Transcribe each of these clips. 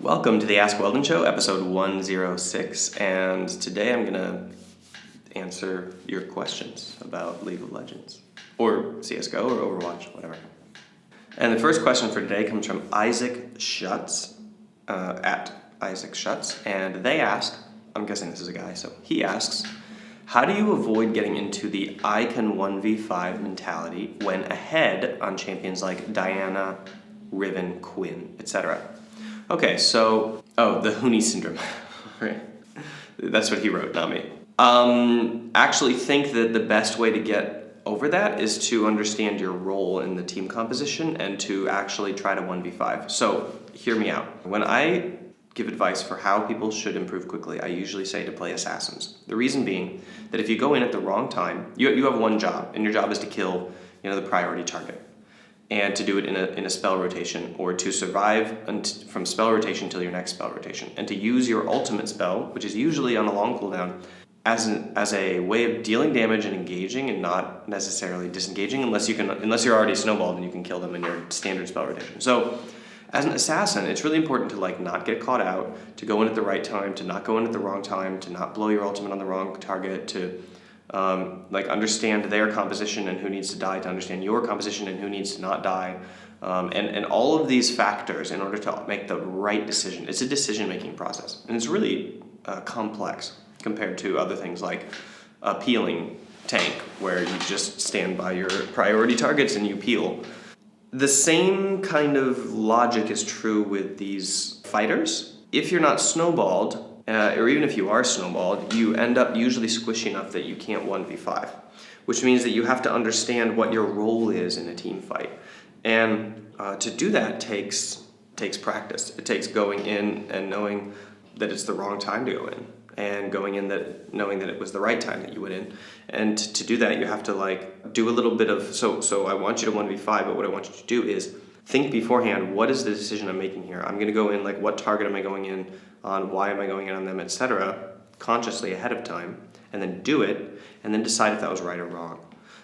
Welcome to the Ask Weldon Show, episode 106, and today I'm going to answer your questions about League of Legends, or CSGO, or Overwatch, whatever. And the first question for today comes from Isaac Schutz, at Isaac Schutz, and they ask, I'm guessing this is a guy, so he asks, how do you avoid getting into the I can 1v5 mentality when ahead on champions like Diana, Riven, Quinn, etc.? Okay, so, the Huni syndrome, right? That's what he wrote, not me. Actually think that the best way to get over that is to understand your role in the team composition and to actually try to 1v5. So, hear me out. When I give advice for how people should improve quickly, I usually say to play assassins. The reason being that if you go in at the wrong time, you have one job, and your job is to kill, the priority target, and to do it in a spell rotation, or to survive from spell rotation till your next spell rotation, and to use your ultimate spell, which is usually on a long cooldown, as a way of dealing damage and engaging, and not necessarily disengaging, unless you're already snowballed and you can kill them in your standard spell rotation. So, as an assassin, it's really important to not get caught out, to go in at the right time, to not go in at the wrong time, to not blow your ultimate on the wrong target, to understand their composition and who needs to die, to understand your composition and who needs to not die, and all of these factors in order to make the right decision. It's a decision-making process, and it's really complex compared to other things like a peeling tank, where you just stand by your priority targets and you peel. The same kind of logic is true with these fighters. If you're not snowballed, or even if you are snowballed, you end up usually squishy enough that you can't 1v5, which means that you have to understand what your role is in a team fight. And to do that takes practice. It takes going in and knowing that it's the wrong time to go in, and going in knowing that it was the right time that you went in. And to do that, you have to do a little bit of, so I want you to 1v5, but what I want you to do is think beforehand, what is the decision I'm making here? I'm going to go in, what target am I going in on, why am I going in on them, etc., consciously ahead of time, and then do it, and then decide if that was right or wrong.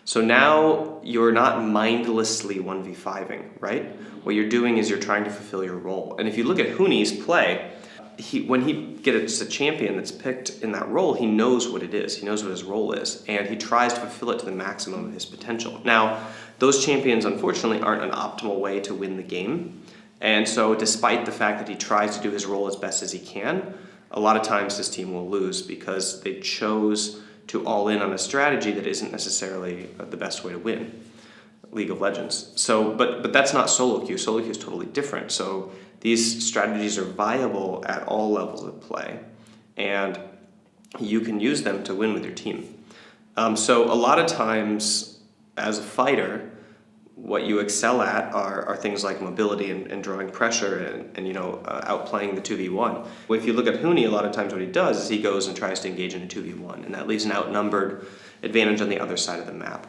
So now you're not mindlessly 1v5'ing, right? What you're doing is you're trying to fulfill your role. And if you look at Huni's play, when he gets a champion that's picked in that role, he knows what it is. He knows what his role is, and he tries to fulfill it to the maximum of his potential. Now, those champions, unfortunately, aren't an optimal way to win the game. And so despite the fact that he tries to do his role as best as he can, a lot of times his team will lose because they chose to all in on a strategy that isn't necessarily the best way to win League of Legends. So, but that's not solo queue. Solo queue is totally different. So these strategies are viable at all levels of play, and you can use them to win with your team. So a lot of times, as a fighter, what you excel at are things like mobility and drawing pressure and outplaying the 2v1. Well, if you look at Huni, a lot of times what he does is he goes and tries to engage in a 2v1, and that leaves an outnumbered advantage on the other side of the map.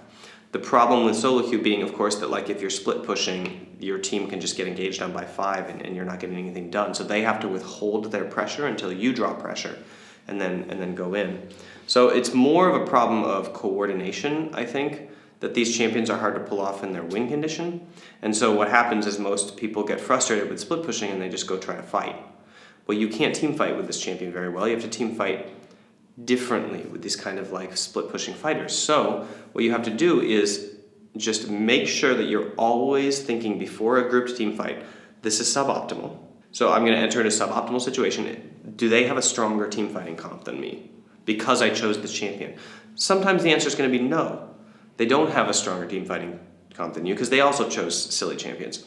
The problem with solo queue being, of course, that if you're split pushing, your team can just get engaged on by 5 and you're not getting anything done. So they have to withhold their pressure until you draw pressure and then go in. So it's more of a problem of coordination, I think, that these champions are hard to pull off in their win condition. And so what happens is most people get frustrated with split pushing and they just go try to fight. Well, you can't team fight with this champion very well. You have to team fight differently with these kind of split pushing fighters. So what you have to do is just make sure that you're always thinking before a grouped team fight, this is suboptimal. So I'm going to enter in a suboptimal situation. Do they have a stronger team fighting comp than me because I chose this champion? Sometimes the answer is going to be no. They don't have a stronger team fighting comp than you because they also chose silly champions.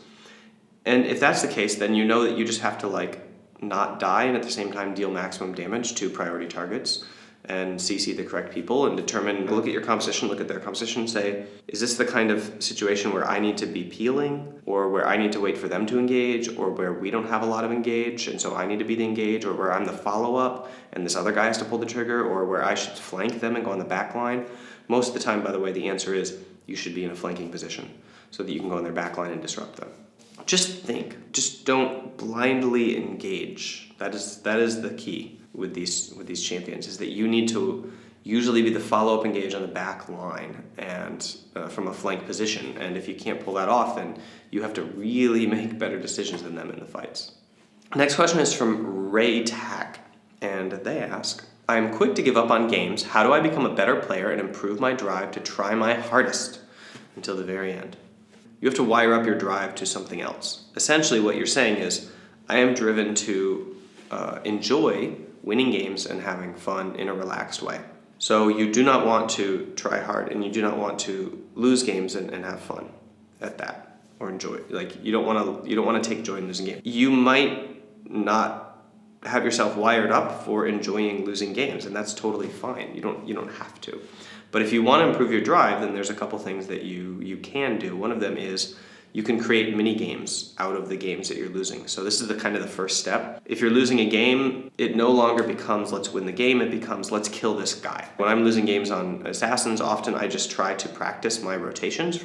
And if that's the case, then you know that you just have to not die and at the same time deal maximum damage to priority targets and CC the correct people and look at your composition, look at their composition and say, is this the kind of situation where I need to be peeling, or where I need to wait for them to engage, or where we don't have a lot of engage and so I need to be the engage, or where I'm the follow-up and this other guy has to pull the trigger, or where I should flank them and go on the back line? Most of the time, by the way, the answer is you should be in a flanking position so that you can go on their back line and disrupt them. Just think. Just don't blindly engage. That is the key with these champions, is that you need to usually be the follow-up engage on the back line and from a flank position. And if you can't pull that off, then you have to really make better decisions than them in the fights. Next question is from Ray Tack, and they ask, I am quick to give up on games. How do I become a better player and improve my drive to try my hardest until the very end? You have to wire up your drive to something else. Essentially what you're saying is, I am driven to enjoy winning games and having fun in a relaxed way. So you do not want to try hard, and you do not want to lose games and have fun at that, or enjoy. Like, you don't want to take joy in losing games. You might not have yourself wired up for enjoying losing games, and that's totally fine. You don't have to. But if you want to improve your drive, then there's a couple things that you can do. One of them is you can create mini games out of the games that you're losing. So this is the first step. If you're losing a game, it no longer becomes let's win the game, it becomes let's kill this guy. When I'm losing games on Assassins, often I just try to practice my rotations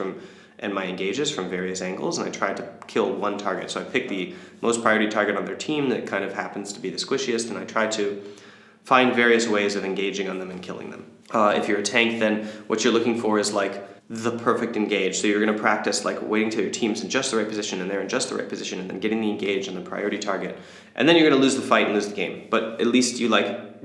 and my engages from various angles, and I try to kill one target. So I pick the most priority target on their team that kind of happens to be the squishiest, and I try to find various ways of engaging on them and killing them. If you're a tank, then what you're looking for is like the perfect engage. So you're going to practice like waiting till your team's in just the right position and they're in just the right position, and then getting the engage on the priority target. And then you're going to lose the fight and lose the game. But at least you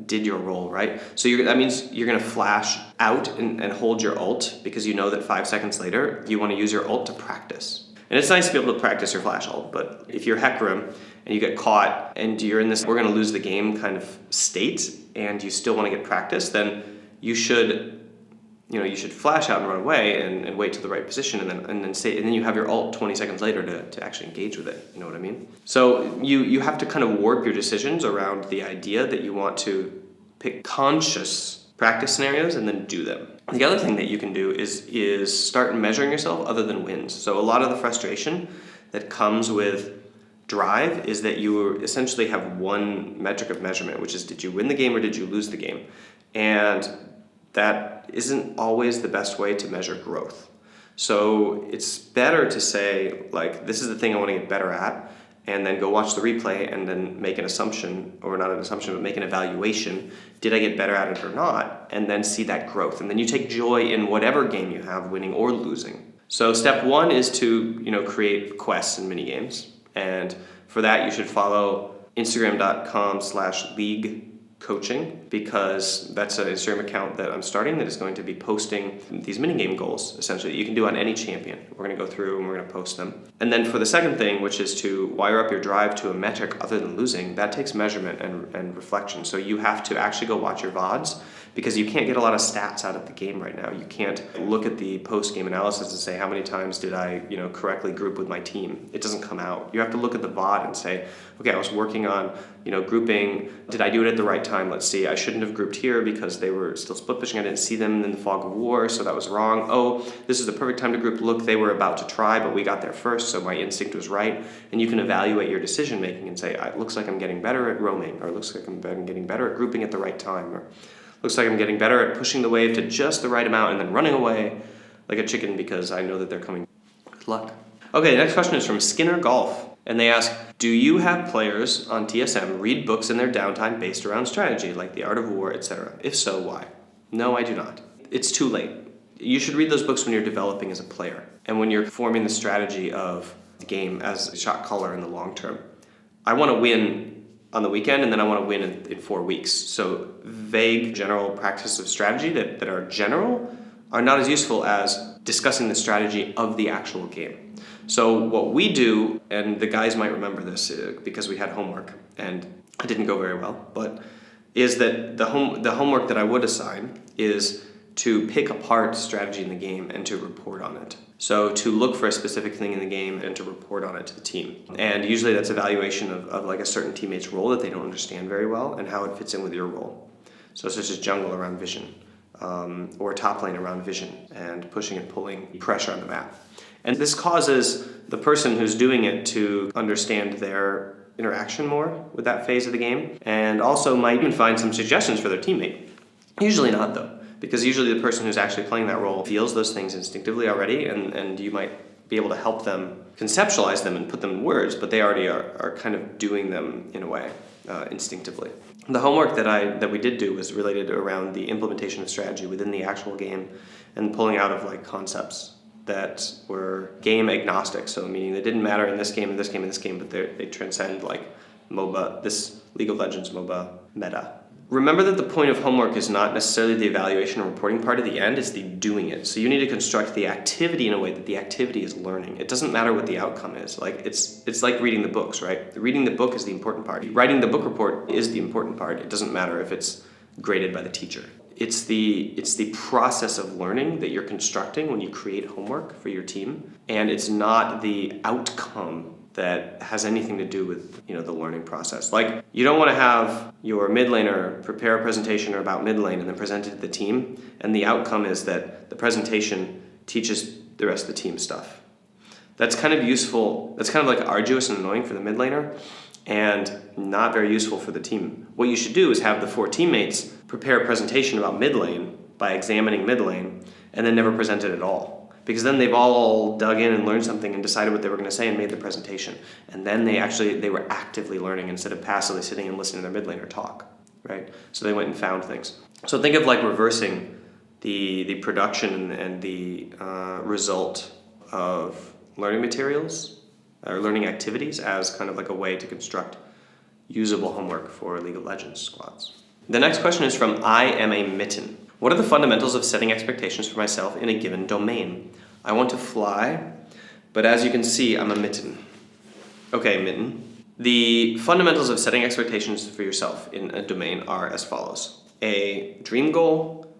did your role, right? So that means you're going to flash out and hold your ult, because you know that 5 seconds later you want to use your ult to practice. And it's nice to be able to practice your flash ult, but if you're Hecarim and you get caught and you're in this we're going to lose the game kind of state, and you still want to get practice, then you should flash out and run away and wait to the right position, and then you have your ult 20 seconds later to actually engage with it. You know what I mean? So you have to kind of warp your decisions around the idea that you want to pick conscious practice scenarios and then do them. The other thing that you can do is start measuring yourself other than wins. So a lot of the frustration that comes with drive is that you essentially have one metric of measurement, which is, did you win the game or did you lose the game? And that isn't always the best way to measure growth. So it's better to say, like, this is the thing I want to get better at, and then go watch the replay and then make an assumption, or not an assumption, but make an evaluation. Did I get better at it or not? And then see that growth. And then you take joy in whatever game you have, winning or losing. So step one is to, create quests and mini games. And for that, you should follow Instagram.com/league coaching, because that's an Instagram account that I'm starting that is going to be posting these minigame goals, essentially, that you can do on any champion. We're going to go through and we're going to post them. And then for the second thing, which is to wire up your drive to a metric other than losing, that takes measurement and reflection. So you have to actually go watch your VODs, because you can't get a lot of stats out of the game right now. You can't look at the post-game analysis and say, how many times did I correctly group with my team? It doesn't come out. You have to look at the VOD and say, okay, I was working on grouping. Did I do it at the right time? Let's see. I shouldn't have grouped here because they were still split pushing. I didn't see them in the fog of war, so that was wrong. Oh, this is the perfect time to group. Look, they were about to try, but we got there first, so my instinct was right. And you can evaluate your decision making and say, it looks like I'm getting better at roaming, or it looks like I'm getting better at grouping at the right time, or looks like I'm getting better at pushing the wave to just the right amount and then running away like a chicken because I know that they're coming. Good luck. Okay, the next question is from Skinner Golf. And they ask, do you have players on TSM read books in their downtime based around strategy, like The Art of War, etc.? If so, why? No, I do not. It's too late. You should read those books when you're developing as a player and when you're forming the strategy of the game as a shot caller in the long term. I want to win on the weekend, and then I want to win in 4 weeks. So vague general practices of strategy that are general are not as useful as discussing the strategy of the actual game. So what we do, and the guys might remember this because we had homework, and it didn't go very well, but is that the homework that I would assign is to pick apart strategy in the game and to report on it. So to look for a specific thing in the game and to report on it to the team. And usually that's evaluation of like a certain teammate's role that they don't understand very well and how it fits in with your role. So such as jungle around vision, or top lane around vision, and pushing and pulling pressure on the map. And this causes the person who's doing it to understand their interaction more with that phase of the game, and also might even find some suggestions for their teammate. Usually not, though. Because usually the person who's actually playing that role feels those things instinctively already, and you might be able to help them conceptualize them and put them in words, but they already are kind of doing them in a way, instinctively. The homework that we did do was related around the implementation of strategy within the actual game and pulling out of like concepts that were game agnostic, so meaning they didn't matter in this game, in this game, in this game, but they transcend like MOBA, this League of Legends MOBA meta. Remember that the point of homework is not necessarily the evaluation or reporting part at the end, it's the doing it. So you need to construct the activity in a way that the activity is learning. It doesn't matter what the outcome is. Like it's like reading the books, right? Reading the book is the important part. Writing the book report is the important part. It doesn't matter if it's graded by the teacher. It's the process of learning that you're constructing when you create homework for your team, and it's not the outcome that has anything to do with the learning process. Like, you don't want to have your mid laner prepare a presentation about mid lane and then present it to the team, and the outcome is that the presentation teaches the rest of the team stuff. That's kind of useful. That's kind of like arduous and annoying for the mid laner, and not very useful for the team. What you should do is have the 4 teammates prepare a presentation about mid lane by examining mid lane, and then never present it at all. Because then they've all dug in and learned something and decided what they were going to say and made the presentation. And then they were actively learning instead of passively sitting and listening to their mid laner talk, right? So they went and found things. So think of like reversing the production and the result of learning materials or learning activities as kind of like a way to construct usable homework for League of Legends squads. The next question is from I Am a Mitten. What are the fundamentals of setting expectations for myself in a given domain? I want to fly, but as you can see, I'm a mitten. Okay, mitten. The fundamentals of setting expectations for yourself in a domain are as follows. A dream goal,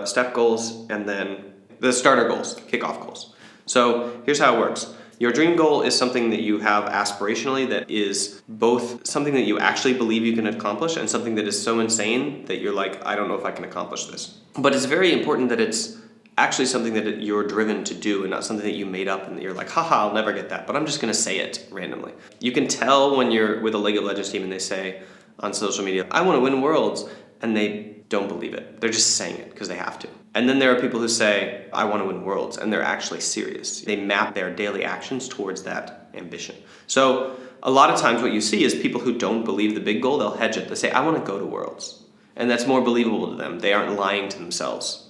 step goals, and then the starter goals, kickoff goals. So here's how it works. Your dream goal is something that you have aspirationally that is both something that you actually believe you can accomplish and something that is so insane that you're like, I don't know if I can accomplish this. But it's very important that it's actually something that you're driven to do and not something that you made up and that you're like, haha, I'll never get that, but I'm just gonna say it randomly. You can tell when you're with a League of Legends team and they say on social media, I wanna win worlds, and they don't believe it. They're just saying it because they have to. And then there are people who say, I want to win worlds, and they're actually serious. They map their daily actions towards that ambition. So a lot of times what you see is people who don't believe the big goal, they'll hedge it. They say, I want to go to worlds. And that's more believable to them. They aren't lying to themselves.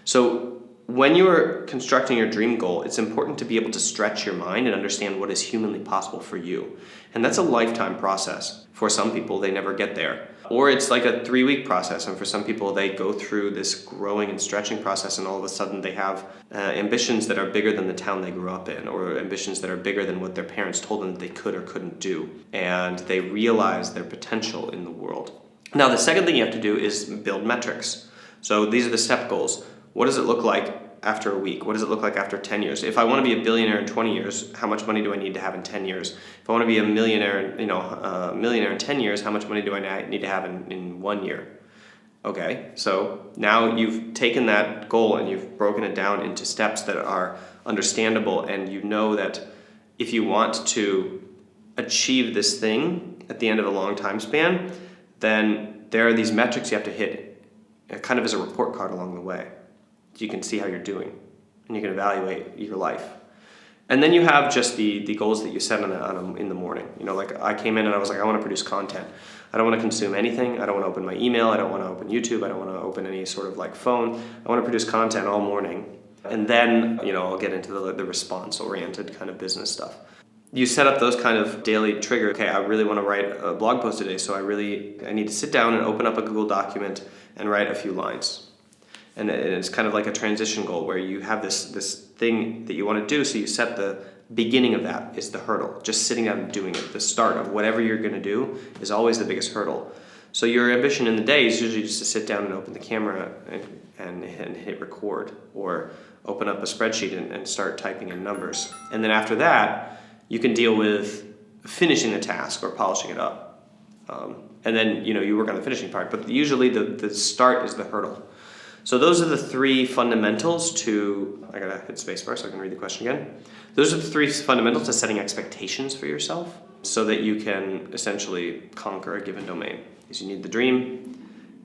So when you're constructing your dream goal, it's important to be able to stretch your mind and understand what is humanly possible for you. And that's a lifetime process. For some people, they never get there. Or it's like a 3-week process, and for some people, they go through this growing and stretching process, and all of a sudden they have ambitions that are bigger than the town they grew up in, or ambitions that are bigger than what their parents told them that they could or couldn't do. And they realize their potential in the world. Now, the second thing you have to do is build metrics. So these are the step goals. What does it look like after a week? What does it look like after 10 years? If I want to be a billionaire in 20 years, how much money do I need to have in 10 years? If I want to be a millionaire, millionaire in 10 years, how much money do I need to have in 1 year? Okay, so now you've taken that goal and you've broken it down into steps that are understandable, and you know that if you want to achieve this thing at the end of a long time span, then there are these metrics you have to hit kind of as a report card along the way. You can see how you're doing, and you can evaluate your life. And then you have just the goals that you set in the morning. Like I came in and I was like, I want to produce content. I don't want to consume anything. I don't want to open my email. I don't want to open YouTube. I don't want to open any sort of like phone. I want to produce content all morning. And then, I'll get into the response-oriented kind of business stuff. You set up those kind of daily trigger. Okay, I really want to write a blog post today, so I need to sit down and open up a Google document and write a few lines. And it's kind of like a transition goal where you have this thing that you want to do, so you set the beginning of that is the hurdle. Just sitting down and doing it. The start of whatever you're going to do is always the biggest hurdle. So your ambition in the day is usually just to sit down and open the camera and hit record, or open up a spreadsheet and start typing in numbers. And then after that, you can deal with finishing the task or polishing it up. And then you work on the finishing part, but usually the start is the hurdle. So those are the 3 fundamentals to, I gotta hit spacebar so I can read the question again. Those are the 3 fundamentals to setting expectations for yourself so that you can essentially conquer a given domain. Is you need the dream,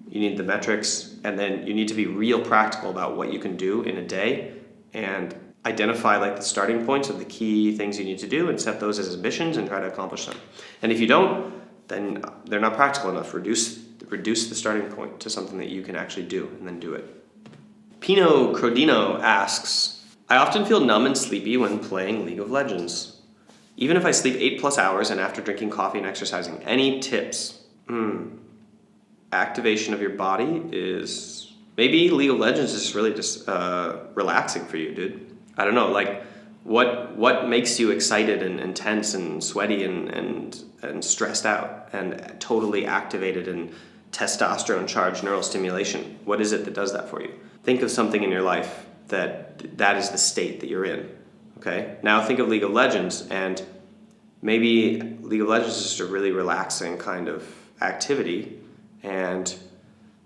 you need the metrics, and then you need to be real practical about what you can do in a day and identify like the starting points of the key things you need to do and set those as ambitions and try to accomplish them. And if you don't, then they're not practical enough. Reduce the starting point to something that you can actually do, and then do it. Pino Crodino asks, I often feel numb and sleepy when playing League of Legends. Even if I sleep 8+ hours and after drinking coffee and exercising, any tips? Activation of your body is, maybe League of Legends is really just relaxing for you, dude. I don't know, like what makes you excited and intense and sweaty and stressed out and totally activated and testosterone charged neural stimulation? What is it that does that for you? Think of something in your life that is the state that you're in. Okay, now think of League of Legends, and maybe League of Legends is just a really relaxing kind of activity, and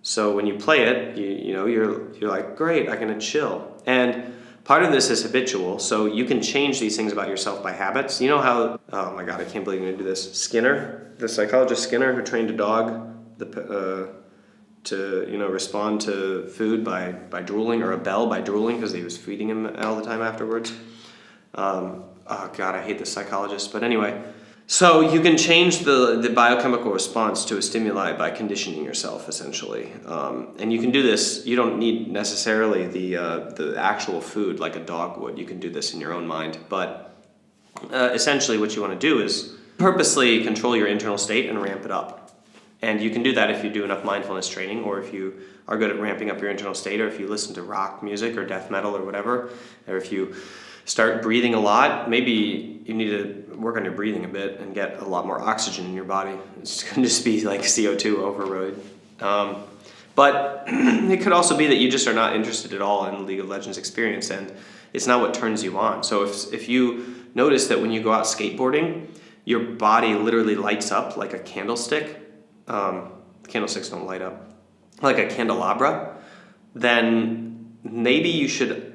so when you play it, you're like, great, I'm gonna chill. And part of this is habitual, so you can change these things about yourself by habits. You know how, oh my God, I can't believe I'm gonna do this. Skinner, the psychologist Skinner, who trained a dog to respond to food by drooling, or a bell by drooling, because he was feeding him all the time afterwards. Oh God, I hate this psychologist, but anyway. So you can change the biochemical response to a stimuli by conditioning yourself, essentially. And you can do this, you don't need necessarily the actual food like a dog would. You can do this in your own mind. But essentially what you want to do is purposely control your internal state and ramp it up. And you can do that if you do enough mindfulness training, or if you are good at ramping up your internal state, or if you listen to rock music or death metal or whatever, or if you start breathing a lot. Maybe you need to work on your breathing a bit and get a lot more oxygen in your body. It's going to just be like CO2 overload. But it could also be that you just are not interested at all in the League of Legends experience, and it's not what turns you on. So if you notice that when you go out skateboarding, your body literally lights up like a candlestick. Candlesticks don't light up. Like a candelabra. Then maybe you should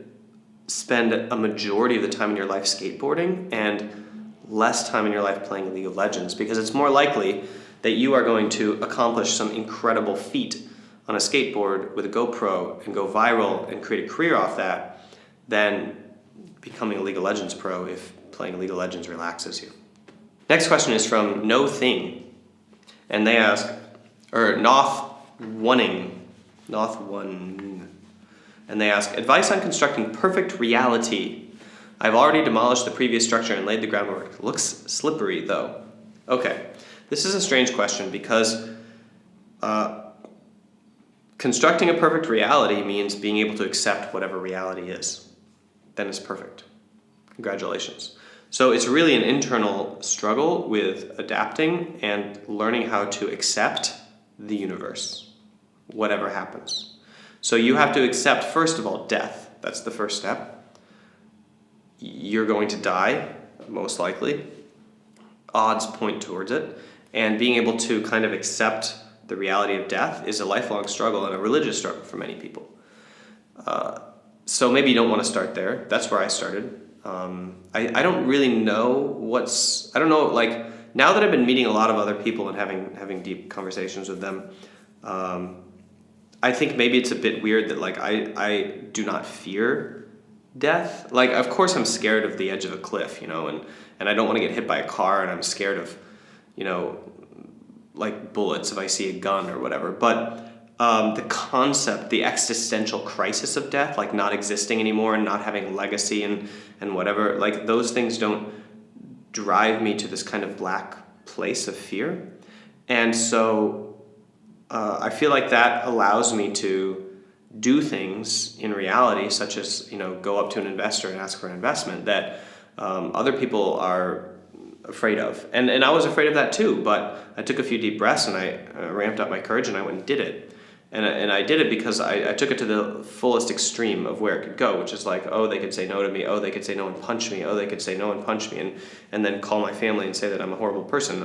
spend a majority of the time in your life skateboarding and less time in your life playing League of Legends, because it's more likely that you are going to accomplish some incredible feat on a skateboard with a GoPro and go viral and create a career off that than becoming a League of Legends pro if playing League of Legends relaxes you. Next question is from No Thing, and they ask, or Noth One, and they ask, advice on constructing perfect reality. I've already demolished the previous structure and laid the groundwork. Looks slippery though. Okay, this is a strange question, because constructing a perfect reality means being able to accept whatever reality is. Then it's perfect. Congratulations. So it's really an internal struggle with adapting and learning how to accept the universe, whatever happens. So you have to accept, first of all, death. That's the first step. You're going to die, most likely. Odds point towards it. And being able to kind of accept the reality of death is a lifelong struggle and a religious struggle for many people. So maybe you don't want to start there. That's where I started. I don't really know like, now that I've been meeting a lot of other people and having deep conversations with them, I think maybe it's a bit weird that like I do not fear death. Like, of course I'm scared of the edge of a cliff, and I don't want to get hit by a car, and I'm scared of, like bullets if I see a gun or whatever. But the concept, the existential crisis of death, like not existing anymore and not having legacy and whatever, like those things don't drive me to this kind of black place of fear. And so I feel like that allows me to do things in reality, such as, go up to an investor and ask for an investment that other people are afraid of. And I was afraid of that too, but I took a few deep breaths and I ramped up my courage and I went and did it. And I did it because I took it to the fullest extreme of where it could go, which is like, oh, they could say no to me, oh, they could say no and punch me, oh, they could say no and punch me, and then call my family and say that I'm a horrible person,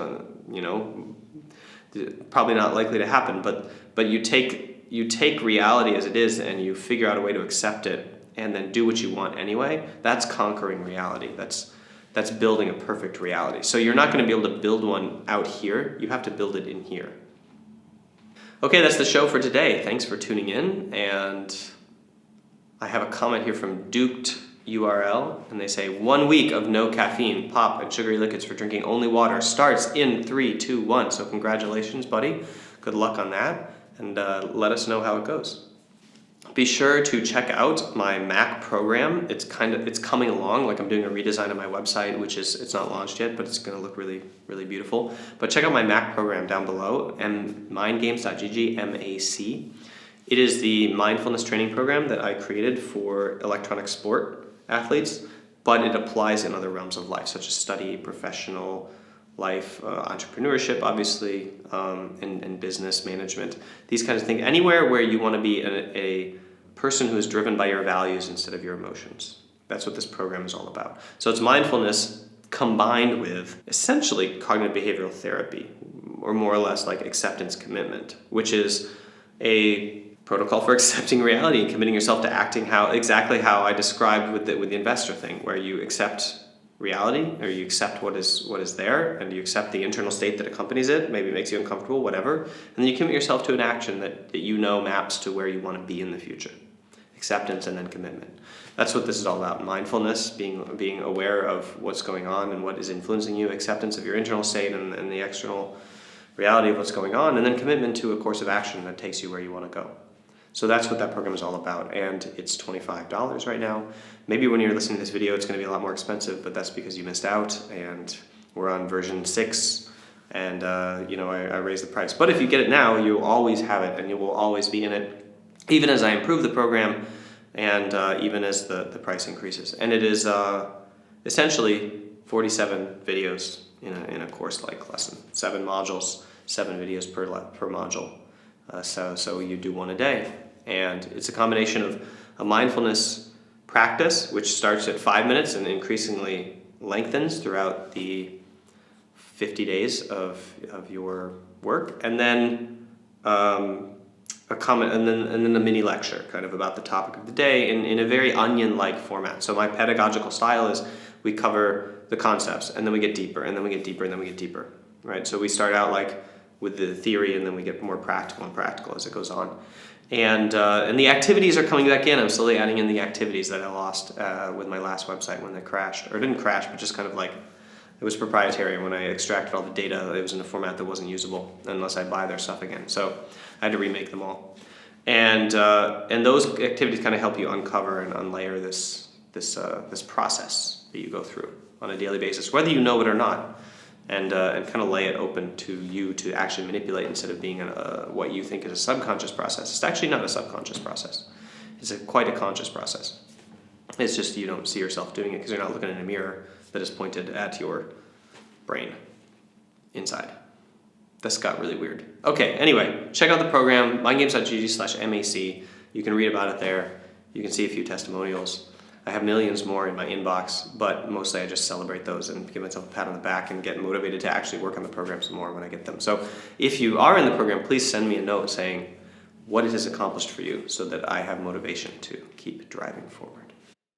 probably not likely to happen, but you take reality as it is and you figure out a way to accept it and then do what you want anyway. That's conquering reality. That's building a perfect reality. So you're not going to be able to build one out here. You have to build it in here. Okay, that's the show for today. Thanks for tuning in, and I have a comment here from Duked URL, and they say 1 week of no caffeine, pop, and sugary liquids for drinking only water starts in 3, 2, 1. So congratulations, buddy. Good luck on that, and let us know how it goes. Be sure to check out my Mac program. It's coming along. Like I'm doing a redesign of my website, it's not launched yet, but it's going to look really, really beautiful. But check out my Mac program down below, mindgames.gg, MAC. It is the mindfulness training program that I created for electronic sport athletes, but it applies in other realms of life, such as study, professional life, entrepreneurship, obviously, and business management, these kinds of things. Anywhere where you want to be a person who is driven by your values instead of your emotions. That's what this program is all about. So it's mindfulness combined with essentially cognitive behavioral therapy, or more or less like acceptance commitment, which is a protocol for accepting reality and committing yourself to acting exactly how I described with the investor thing, where you accept reality, or you accept what is there, and you accept the internal state that accompanies it, maybe makes you uncomfortable, whatever, and then you commit yourself to an action that you know maps to where you want to be in the future. Acceptance and then commitment. That's what this is all about. Mindfulness, being aware of what's going on and what is influencing you, acceptance of your internal state and the external reality of what's going on, and then commitment to a course of action that takes you where you want to go. So that's what that program is all about, and it's $25 right now. Maybe when you're listening to this video, it's going to be a lot more expensive, but that's because you missed out, and we're on version 6, and I raised the price. But if you get it now, you'll always have it, and you will always be in it, even as I improve the program, and even as the price increases. And it is essentially 47 videos in a course-like lesson, 7 modules, 7 videos per module. So you do one a day. And it's a combination of a mindfulness practice, which starts at 5 minutes and increasingly lengthens throughout the 50 days of your work, and then a comment, and then a mini lecture kind of about the topic of the day in a very onion-like format. So my pedagogical style is we cover the concepts, and then we get deeper, and then we get deeper, and then we get deeper, right? So we start out like with the theory, and then we get more practical and practical as it goes on. And the activities are coming back in. I'm slowly adding in the activities that I lost with my last website when they crashed, or didn't crash, but just kind of like, it was proprietary. When I extracted all the data, it was in a format that wasn't usable unless I buy their stuff again. So I had to remake them all. And those activities kind of help you uncover and unlayer this process that you go through on a daily basis, whether you know it or not. And kind of lay it open to you to actually manipulate instead of being what you think is a subconscious process. It's actually not a subconscious process. It's quite a conscious process. It's just you don't see yourself doing it because you're not looking in a mirror that is pointed at your brain inside. This got really weird. Okay, anyway, check out the program, mindgames.gg/MAC. You can read about it there. You can see a few testimonials. I have millions more in my inbox, but mostly I just celebrate those and give myself a pat on the back and get motivated to actually work on the program some more when I get them. So if you are in the program, please send me a note saying what it has accomplished for you so that I have motivation to keep driving forward.